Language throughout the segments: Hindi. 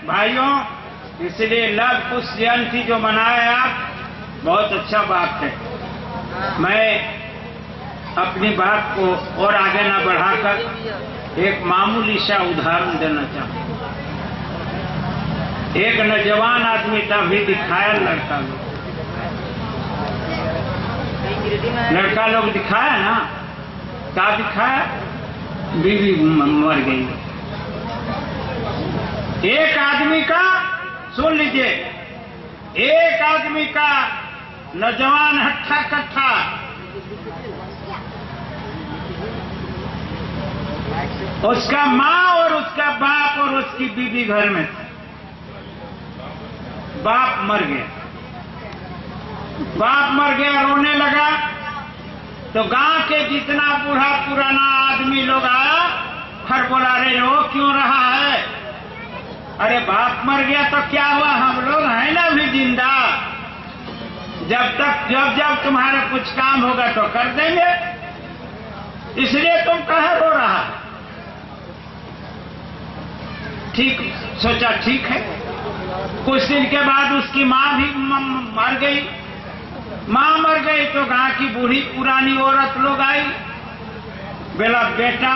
भाइयों, इसलिए लव कुश जयंती जो मनाए आप, बहुत अच्छा बात है। मैं अपनी बात को और आगे न बढ़ाकर एक मामूली सा उदाहरण देना चाहूँ। एक नौजवान आदमी का भी दिखाया लड़का लोग दिखाया ना, क्या दिखाया? बीवी मर गई। एक आदमी का, सुन लीजिए, एक आदमी का नौजवान हट्ठा कट्ठा, उसका माँ और उसका बाप और उसकी बीवी घर में थे। बाप मर गया, बाप मर गया, रोने लगा तो गांव के जितना बूढ़ा पुराना आदमी लोग आया, हर बोला, अरे रो क्यों रहा है? अरे बाप मर गया तो क्या हुआ, हम लोग हैं ना भी जिंदा, जब तुम्हारा कुछ काम होगा तो कर देंगे, इसलिए तुम कहाँ रो रहा है? ठीक सोचा, ठीक है। कुछ दिन के बाद उसकी माँ भी मर गई। माँ मर गई तो गांव की बूढ़ी पुरानी औरत लोग आई, बोला, बेटा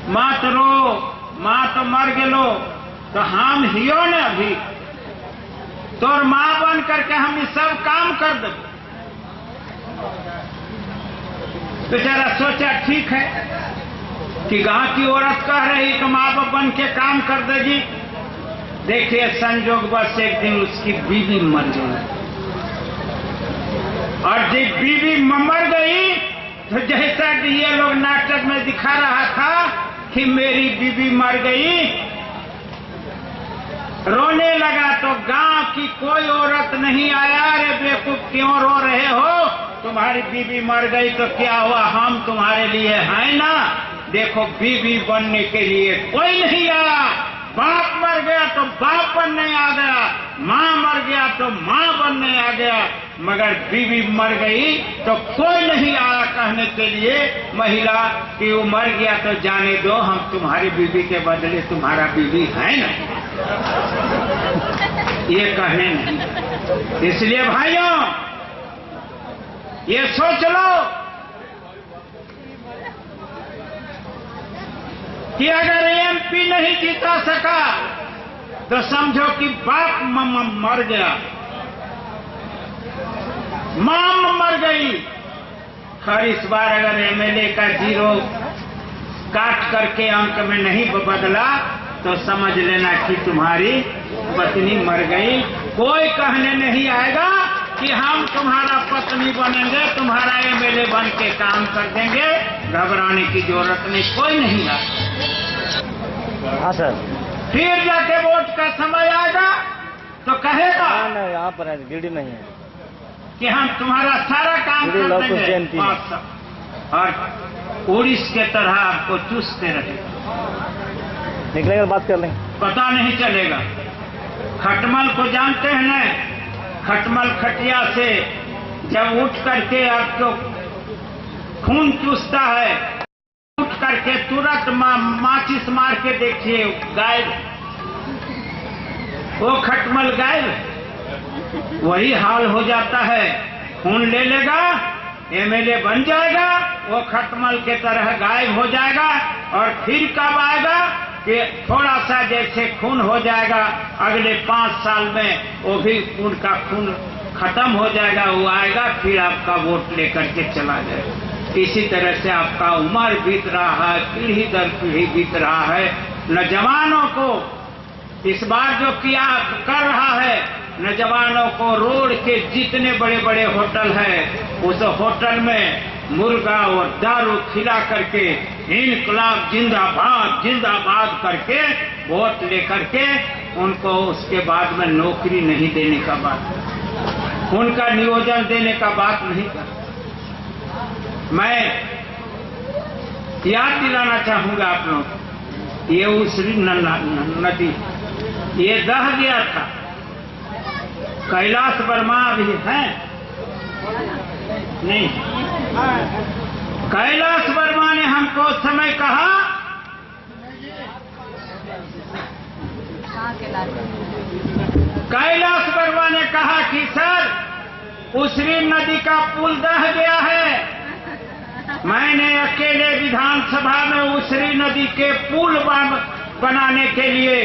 मत रो, माँ तो मर गेलो, तो हम हियो ने अभी तोर माँ बन करके हम ये सब काम कर दो। बेचारा सोचा, ठीक है कि गांव की औरत कह रही तो माँ बाप बन के काम कर देगी। देखिए संजोग बस एक दिन उसकी बीवी मर गई, और जब बीवी मर गई तो जैसा कि ये लोग नाटक में दिखा रहा था कि मेरी बीवी मर गई, रोने लगा तो गांव की कोई औरत नहीं आया, अरे बेवकूफ क्यों रो रहे हो, तुम्हारी बीवी मर गई तो क्या हुआ, हम तुम्हारे लिए हैं ना, देखो बीवी बनने के लिए कोई नहीं आया, बाप मर गया तो बाप बनने आ गया, माँ मर गया तो माँ बनने आ गया, मगर बीवी मर गई तो कोई नहीं आया कहने के लिए महिला कि वो मर गया तो जाने दो, हम तुम्हारी बीवी के बदले तुम्हारा बीवी है ना, ये कहने नहीं। इसलिए भाइयों, ये सोच लो कि अगर एमपी नहीं जीता सका तो समझो कि बाप मर गया, मां मर गई। खैर इस बार अगर एमएलए का जीरो काट करके अंक में नहीं बदला तो समझ लेना कि तुम्हारी पत्नी मर गई। कोई कहने नहीं आएगा कि हम तुम्हारा पत्नी बनेंगे, तुम्हारा एमएलए बन के काम कर देंगे, घबराने की जरूरत नहीं, कोई नहीं आएगा। हाँ सर, फिर जाके वोट का समय आएगा तो कहेगा नहीं, यहाँ पर गिरडी नहीं है कि हम तुम्हारा सारा काम कर देंगे, और उड़ीस के तरह आपको चूसते रहे, निकलेगा बात कर लेंगे, पता नहीं चलेगा। खटमल को जानते हैं न, खटमल खटिया से जब उठ करके आपको खून चूसता है, उठ करके तुरंत माचिस मार के देखिए, गायब, वो खटमल गायब। वही हाल हो जाता है, खून ले लेगा, एमएलए बन जाएगा, वो खटमल के तरह गायब हो जाएगा, और फिर कब आएगा कि थोड़ा सा जैसे खून हो जाएगा, अगले 5 साल में वो भी उनका खून खत्म हो जाएगा, वो आएगा, फिर आपका वोट लेकर के चला जाएगा। इसी तरह से आपका उम्र बीत रहा है, पीढ़ी दर पीढ़ी बीत रहा है। नौजवानों को इस बार जो किया कर रहा है, नौजवानों को रोड के जितने बड़े बड़े होटल है, उस होटल में मुर्गा और दारू खिला करके इनकलाब जिंदाबाद जिंदाबाद करके वोट लेकर के उनको उसके बाद में नौकरी नहीं देने का बात, उनका नियोजन देने का बात नहीं कर। मैं याद दिलाना चाहूंगा आप लोग, ये उसरी नदी ये दह गया था, कैलाश वर्मा भी है नहीं, कैलाश वर्मा ने हमको उस समय कहा कैलाश बरुआ ने कहा कि सर उसरी नदी का पुल दह गया है, मैंने अकेले विधानसभा में उसरी नदी के पुल बनाने के लिए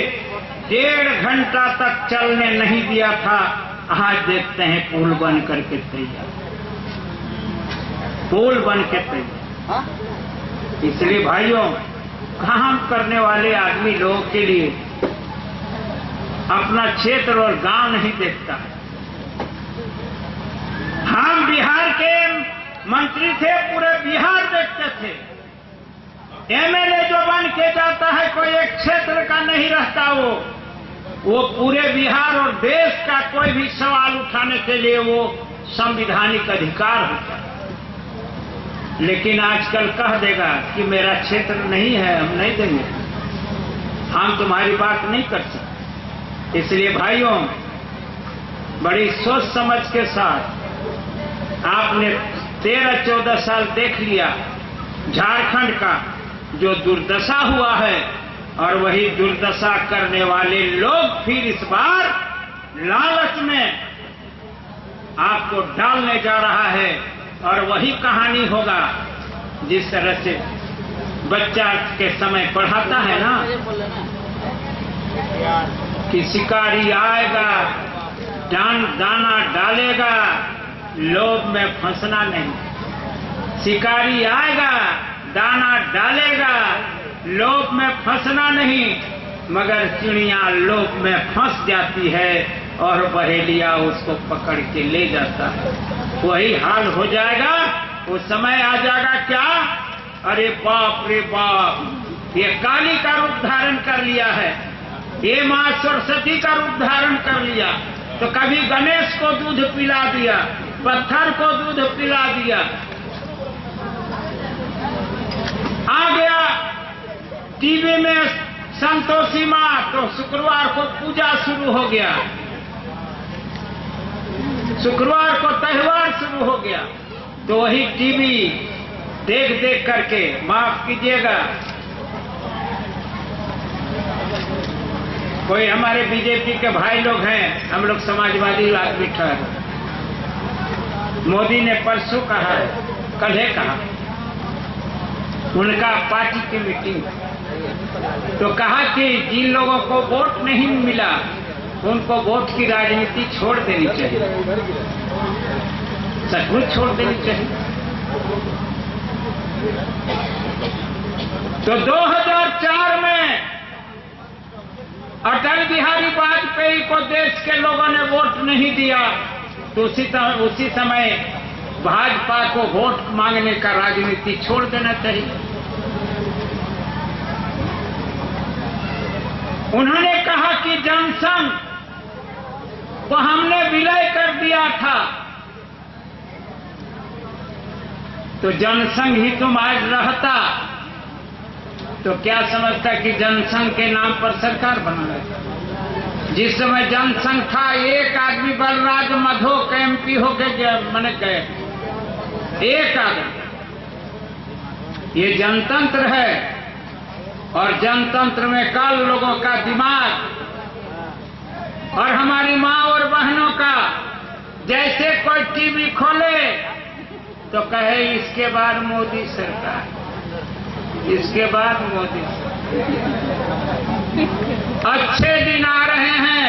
1.5 घंटा तक चलने नहीं दिया था। आज देखते हैं पुल बन करके तैयार, पुल बन के तैयार। इसलिए भाइयों, काम करने वाले आदमी लोगों के लिए अपना क्षेत्र और गांव नहीं देखता है। हम बिहार के मंत्री थे, पूरे बिहार देखते थे। एमएलए जो बन के जाता है कोई एक क्षेत्र का नहीं रहता, वो पूरे बिहार और देश का कोई भी सवाल उठाने के लिए वो संवैधानिक अधिकार होता है। लेकिन आजकल कह देगा कि मेरा क्षेत्र नहीं है, हम नहीं देंगे, हम तुम्हारी बात नहीं कर सकते। इसलिए भाइयों, बड़ी सोच समझ के साथ आपने 13-14 साल देख लिया झारखंड का जो दुर्दशा हुआ है, और वही दुर्दशा करने वाले लोग फिर इस बार लालच में आपको डालने जा रहा है। और वही कहानी होगा जिस तरह से बच्चा के समय पढ़ाता है ना कि शिकारी आएगा, दाना डालेगा, लोभ में फंसना नहीं। शिकारी आएगा, दाना डालेगा, लोभ में फंसना नहीं, मगर चिड़िया लोभ में फंस जाती है और बहेलिया उसको पकड़ के ले जाता है। वही हाल हो जाएगा। वो समय आ जाएगा क्या, अरे बाप रे बाप, ये काली का रूप धारण कर लिया है, ये माँ सरस्वती का रूप धारण कर लिया। तो कभी गणेश को दूध पिला दिया, पत्थर को दूध पिला दिया। आ गया टीवी में संतोषी माँ, तो शुक्रवार को पूजा शुरू हो गया, शुक्रवार को त्योहार शुरू हो गया। तो वही टीवी देख देख करके, माफ कीजिएगा, कोई हमारे बीजेपी के भाई लोग हैं, हम लोग समाजवादी आदमी ठहर, मोदी ने परसों कहा है, कल है कहा, उनका पार्टी की मीटिंग, तो कहा कि जिन लोगों को वोट नहीं मिला उनको वोट की राजनीति छोड़ देनी चाहिए, सचमुच छोड़ देनी चाहिए। तो 2004 में अटल बिहारी वाजपेयी को देश के लोगों ने वोट नहीं दिया, तो उसी समय भाजपा को वोट मांगने का राजनीति छोड़ देना चाहिए। उन्होंने कहा कि जनसंघ को हमने विलय कर दिया था, तो जनसंघ ही तुम आज रहता तो क्या समझता कि जनसंघ के नाम पर सरकार बना रहा। जिस समय जनसंघ था, एक आदमी बलराज मधो के एमपी होके मैंने गए, एक आदमी। ये जनतंत्र है, और जनतंत्र में कल लोगों का दिमाग और हमारी माँ और बहनों का, जैसे कोई टीवी खोले तो कहे इसके बाद मोदी सरकार, इसके बाद मोदी सरकार। अच्छे दिन आ रहे हैं।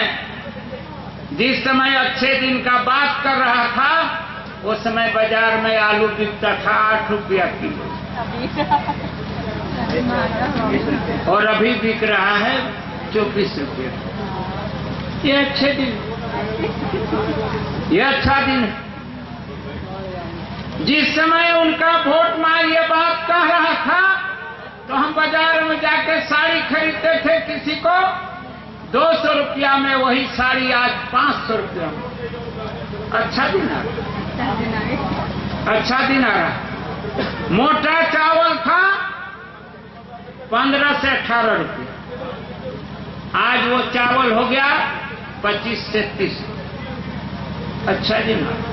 जिस समय अच्छे दिन का बात कर रहा था उस समय बाजार में आलू बिकता था 8 रुपया किलो, और अभी बिक रहा है 24 रुपये। ये अच्छे दिन, ये अच्छा दिन है। जिस समय उनका वोट मांग ये बात कह रहा था तो हम बाजार में जाके साड़ी खरीदते थे, किसी को 200 रुपया में वही साड़ी आज 500 रुपया में। अच्छा दिन आ रहा, अच्छा दिन आ रहा। मोटा चावल था 15 से 18 रुपये, आज वो चावल हो गया 25 से 30। अच्छा दिन आ रहा।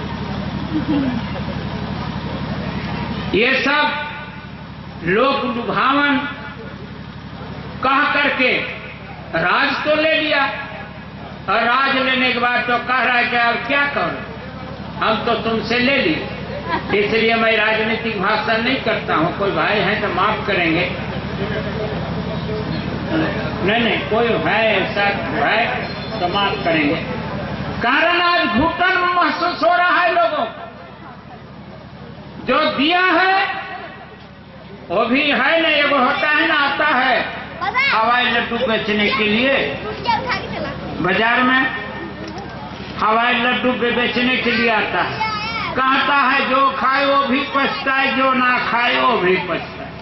ये सब लोक लुभावन कह करके राज तो ले लिया, और राज लेने के बाद तो कह रहा है कि अब क्या करो, हम तो तुमसे ले लिए, इसलिए मैं राजनीतिक भाषण नहीं करता हूँ। कोई भाई है तो माफ करेंगे। नहीं, कोई है ऐसा है तो माफ करेंगे। कारण आज घुटन महसूस हो रहा है लोगों को। जो दिया है वो भी है ना, एगो होता है ना, आता है हवाई लड्डू बेचने के लिए बाजार में, हवाई लड्डू बेचने के लिए आता है, कहता है जो खाए वो भी पछताए, जो ना खाए वो भी पछताए।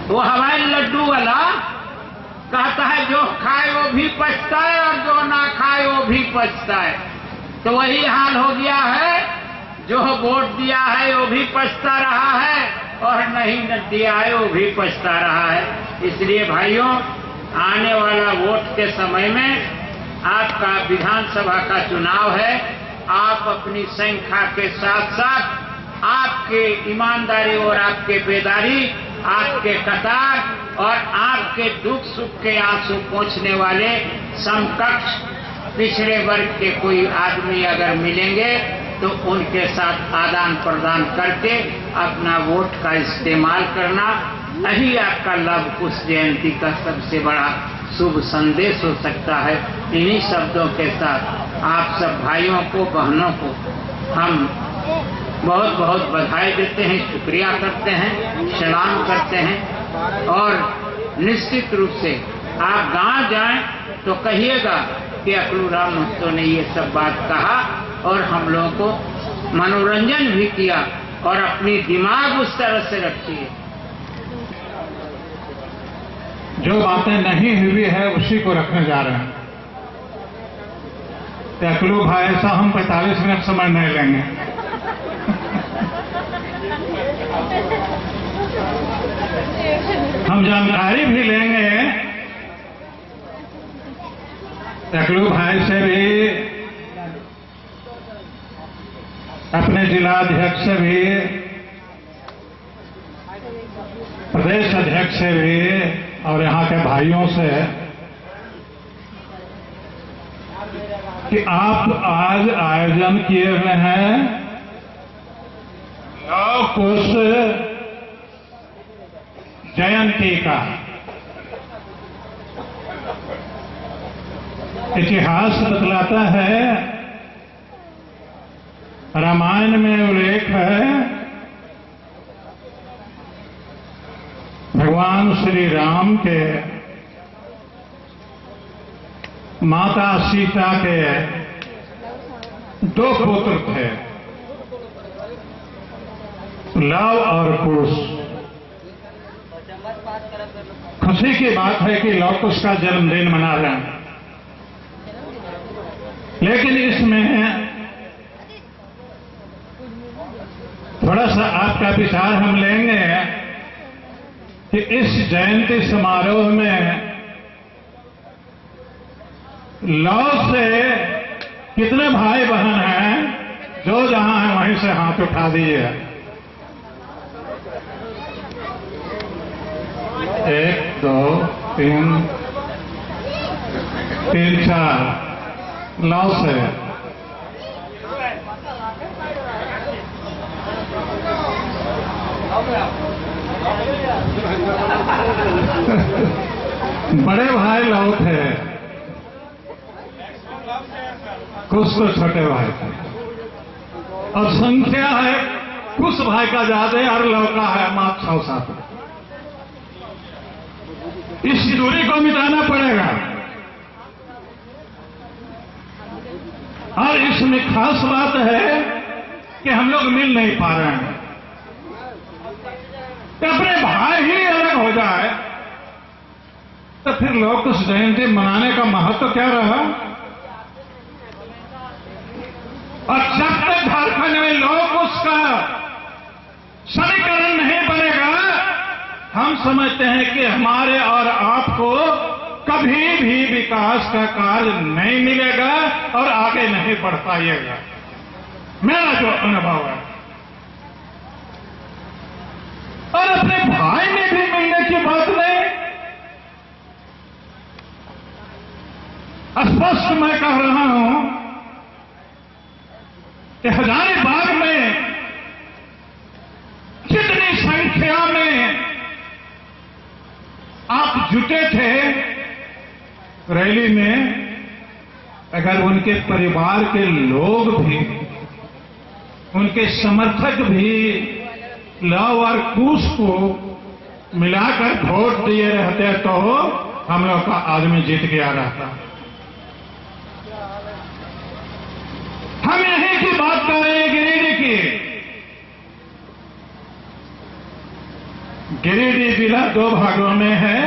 वो हवाई लड्डू वाला कहता है जो खाए वो भी पछताए और जो ना खाए वो भी पछताए। तो वही हाल हो गया है, जो वोट दिया है वो भी पछता रहा है और नहीं न दिया है वो भी पछता रहा है। इसलिए भाइयों, आने वाला वोट के समय में आपका विधानसभा का चुनाव है। आप अपनी संख्या के साथ साथ आपके ईमानदारी और आपके बेदारी, आपके कतार और आपके दुख सुख के आंसू पोंछने वाले समकक्ष पिछड़े वर्ग के कोई आदमी अगर मिलेंगे तो उनके साथ आदान प्रदान करके अपना वोट का इस्तेमाल करना, यही आपका लव कुश जयंती का सबसे बड़ा शुभ संदेश हो सकता है। इन्हीं शब्दों के साथ आप सब भाइयों को, बहनों को हम बहुत बहुत बधाई देते हैं, शुक्रिया करते हैं, सलाम करते हैं। और निश्चित रूप से आप गांव जाएं तो कहिएगा कि अकलू राम महतो ने ये सब बात कहा और हम लोगों को मनोरंजन भी किया और अपनी दिमाग उस तरह से रखी है। जो बातें नहीं हुई है उसी को रखने जा रहे हैं। अकलू भाई, ऐसा हम 45 मिनट समय नहीं लेंगे। हम जानकारी भी लेंगे अकलू भाई से भी, अपने जिलाध्यक्ष से भी, प्रदेश अध्यक्ष से भी और यहाँ के भाइयों से कि आप आज आयोजन किए हुए हैं लव कुश जयंती का। इतिहास बतलाता है, रामायण में उल्लेख है, भगवान श्री राम के माता सीता के 2 पुत्र थे, लव और कुश। खुशी की बात है कि लव कुश का जन्मदिन मना रहे हैं, लेकिन इसमें थोड़ा सा आपका विचार हम लेंगे कि इस जयंती समारोह में लव से कितने भाई बहन हैं, जो जहां हैं वहीं से हाथ उठा दीजिए। 1 2 3 4 लव से। बड़े भाई लव थे, कुछ तो छोटे भाई थे, और संख्या है कुछ भाई का ज्यादा और लव का है मात्र 6-7। इस दूरी को मिटाना पड़ेगा। और इसमें खास बात है कि हम लोग मिल नहीं पा रहे हैं। कि अपने भाई ही अलग हो जाए तो फिर लोग उस जयंती मनाने का महत्व क्या रहा? और जब तक झारखंड में लोग उसका समीकरण नहीं बनेगा, हम समझते हैं कि हमारे और आपको कभी भी विकास का कार्य नहीं मिलेगा और आगे नहीं बढ़ पाइएगा। मेरा जो अनुभव है। और अपने भाई में भी मिलने की बात नहीं, स्पष्ट मैं कह रहा हूं कि हजारीबाग में जितनी संख्या में आप जुटे थे रैली में, अगर उनके परिवार के लोग भी, उनके समर्थक भी लव और कुश को मिलाकर वोट दिए रहते तो हम लोग का आदमी जीत गया रहता। हम यहीं की बात कर रहे हैं, गिरिडीह की। गिरिडीह जिला 2 भागों में है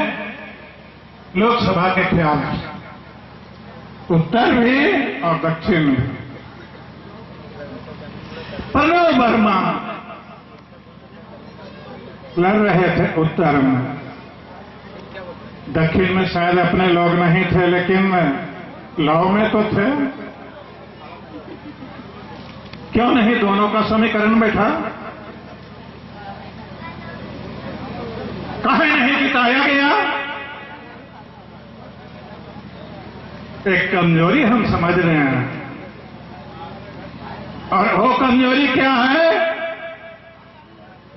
लोकसभा के ख्याल में, उत्तर भी और दक्षिण भी। प्रणव वर्मा लड़ रहे थे उत्तर में, दक्षिण में शायद अपने लोग नहीं थे, लेकिन लव में तो थे। क्यों नहीं दोनों का समीकरण बैठा? काहे नहीं जिताया गया? एक कमजोरी हम समझ रहे हैं, और वो कमजोरी क्या है?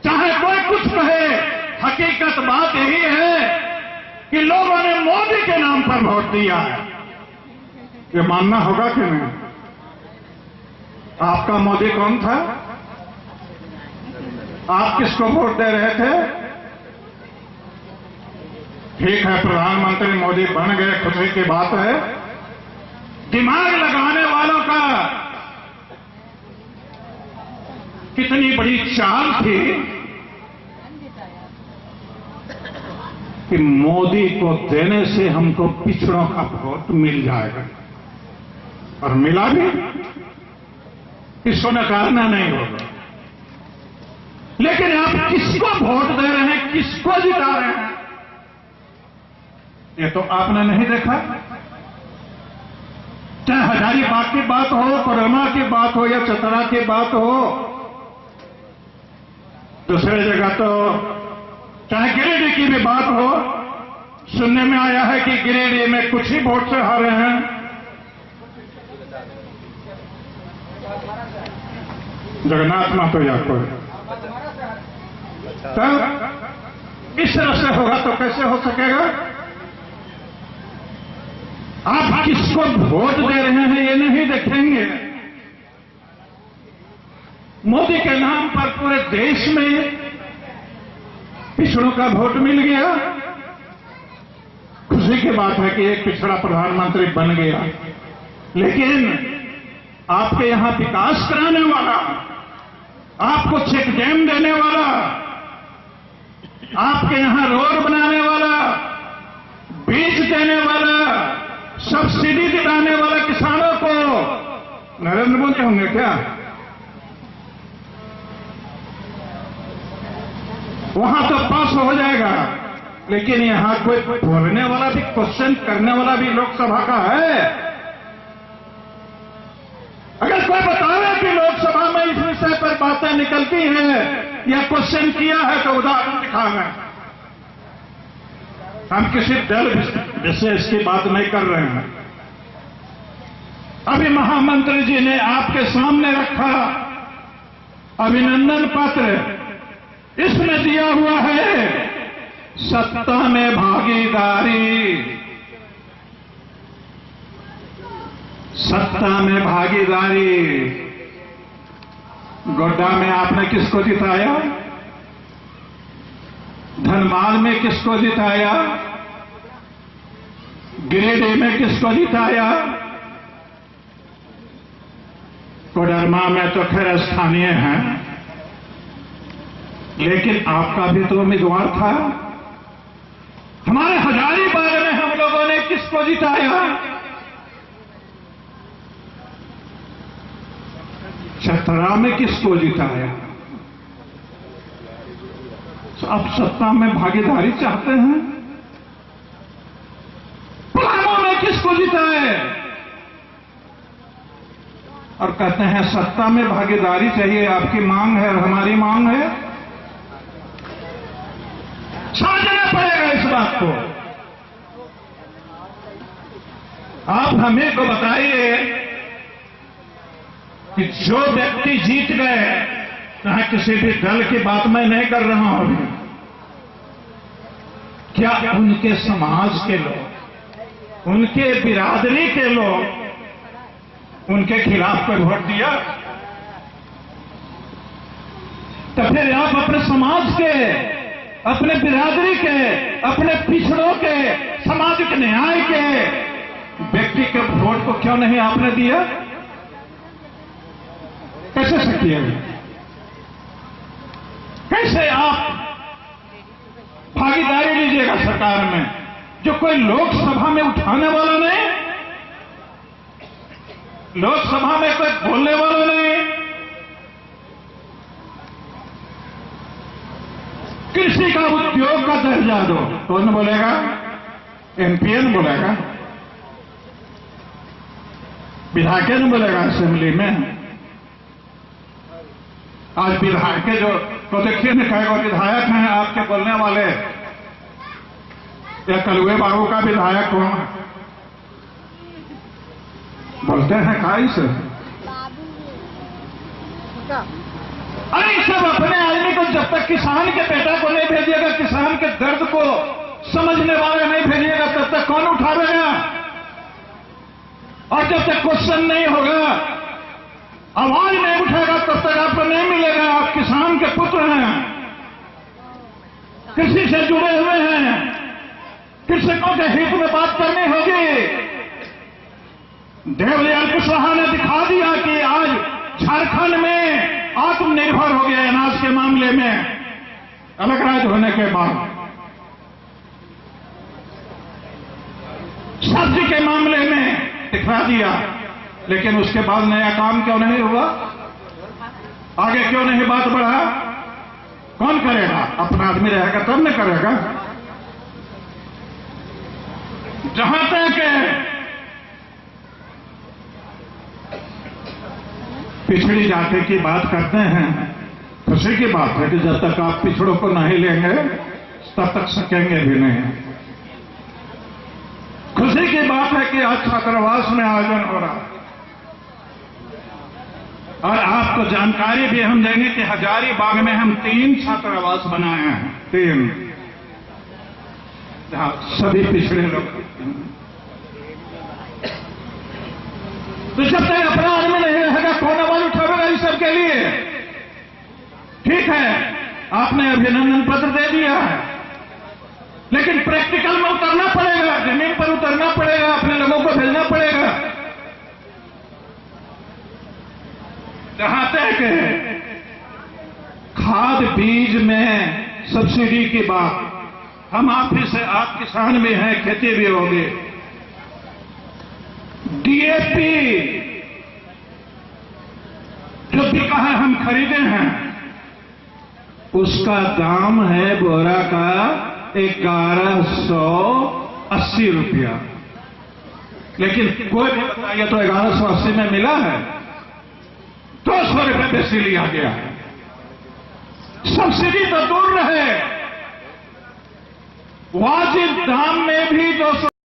चाहे कोई कुछ कहे, हकीकत बात यही है कि लोगों ने मोदी के नाम पर वोट दिया है। ये मानना होगा कि नहीं? आपका मोदी कौन था? आप किसको वोट दे रहे थे? ठीक है, प्रधानमंत्री मोदी बन गए, खुशी की बात है। दिमाग लगाने वालों का कितनी बड़ी चाल थी कि मोदी को देने से हमको पिछड़ों का वोट मिल जाएगा, और मिला भी, इसको नकारना नहीं होगा। लेकिन आप किसको वोट दे रहे हैं, किसको जिता रहे हैं, ये तो आपने नहीं देखा। चाहे हजारीबाग की बात हो, कोडरमा की बात हो, या चतरा की बात हो, दूसरे जगह तो चाहे गिरिडीह की भी बात हो, सुनने में आया है कि गिरिडीह में कुछ ही वोट से हारे हैं। जगन्नाथ मातो यादव, तब इस तरह से होगा तो कैसे हो सकेगा? आप किसको वोट दे रहे हैं ये नहीं देखेंगे। मोदी के नाम पर पूरे देश में पिछड़ों का वोट मिल गया। खुशी की बात है कि एक पिछड़ा प्रधानमंत्री बन गया, लेकिन आपके यहां विकास कराने वाला, आपको चेक डैम देने वाला, आपके यहां रोड बनाने वाला, बीज देने वाला, सब्सिडी दिलाने वाला किसानों को नरेंद्र मोदी होंगे क्या? वहां तो पास हो जाएगा, लेकिन यहां कोई बोलने वाला भी, क्वेश्चन करने वाला भी लोकसभा का है। अगर कोई बतावे कि लोकसभा में इस विषय पर बातें निकलती हैं या क्वेश्चन किया है तो उदाहरण दिखाएं। हम किसी दल विशेष की बात नहीं कर रहे हैं। अभी महामंत्री जी ने आपके सामने रखा अभिनंदन पत्र, इसमें दिया हुआ है सत्ता में भागीदारी। सत्ता में भागीदारी, गोड्डा में आपने किसको जिताया? धनबाद में किसको जिताया? गिरिडीह में किसको जिताया? कोडरमा में तो खैर स्थानीय हैं, लेकिन आपका भी तो उम्मीदवार था। हमारे हजारीबाग में हम लोगों ने किसको जिताया? चतरा में किसको जिताया? आप सत्ता में भागीदारी चाहते हैं? पुलवामा में किसको जिताए? और कहते हैं सत्ता में भागीदारी चाहिए, आपकी मांग है और हमारी मांग है। समझना पड़ेगा इस बात को। आप हमें को बताइए कि जो व्यक्ति जीत गए, चाहे किसी भी दल की बात मैं नहीं कर रहा हूं, क्या उनके समाज के लोग, उनके बिरादरी के लोग उनके खिलाफ कोई वोट दिया? तो फिर आप अपने समाज के, अपने बिरादरी के, अपने पिछड़ों के, सामाजिक न्याय के व्यक्ति के वोट को क्यों नहीं आपने दिया? कैसे सकिए? कैसे आप भागीदारी लीजिएगा सरकार में जो कोई लोकसभा में उठाने वाला नहीं, लोकसभा में कोई बोलने वाला नहीं, कृषि का उद्योग का दर्जा दो, कौन बोलेगा? एमपीएन बोलेगा, विधायक ने बोलेगा असेंबली में। आज विधायक जो तो देखिए न कहेगा विधायक हैं आपके बोलने वाले, या कलुए बाबू का विधायक हो बोलते हैं काई से? अरे सब अपने आदमी को जब तक किसान के बेटा को नहीं भेजिएगा, किसान के दर्द को समझने वाले नहीं भेजिएगा, तब तक कौन उठावेगा? और जब तक क्वेश्चन नहीं होगा, आवाज नहीं उठेगा, तब तक आपको नहीं मिलेगा। आप किसान के पुत्र हैं, कृषि से जुड़े हुए हैं, कृषकों के हित में बात करनी होगी। देवदयाल कुशवाहा ने दिखा दिया कि आज झारखंड में आत्मनिर्भर हो गया अनाज के मामले में, अलग राज्य होने के बाद। सब्जी के मामले में दिखा दिया, लेकिन उसके बाद नया काम क्यों नहीं हुआ? आगे क्यों नहीं बात बढ़ा? कौन करेगा? अपना आदमी रहेगा तब न करेगा। जहां तक पिछड़ी जाति की बात करते हैं, खुशी की बात है कि जब तक आप पिछड़ों को नहीं लेंगे तब तक सकेंगे भी नहीं। खुशी की बात है कि आज छात्रावास में आयोजन हो रहा है, और आपको जानकारी भी हम देंगे कि हजारीबाग में हम 3 छात्रावास बनाए हैं, 3, जहां सभी पिछड़े लोग। तो जब तक अपना आदमी नहीं रहेगा, कौन आवाज उठावेगा इस सब के लिए? ठीक है, आपने अभिनंदन पत्र दे दिया है, लेकिन प्रैक्टिकल में उतरना पड़ेगा, जमीन पर उतरना पड़ेगा, अपने लोगों को भेजना पड़ेगा। जहां तक खाद बीज में सब्सिडी की बात, हम आप ही से, आप किसान भी हैं, खेती भी होगी। डीएपी जो बिका है, हम खरीदे हैं, उसका दाम है बोरा का 1180 रुपया, लेकिन कोई भी बताइए तो 1180 में मिला है? 200 रुपये बेसी लिया गया है। सब्सिडी तो दूर रहे, वाजिब दाम में भी 200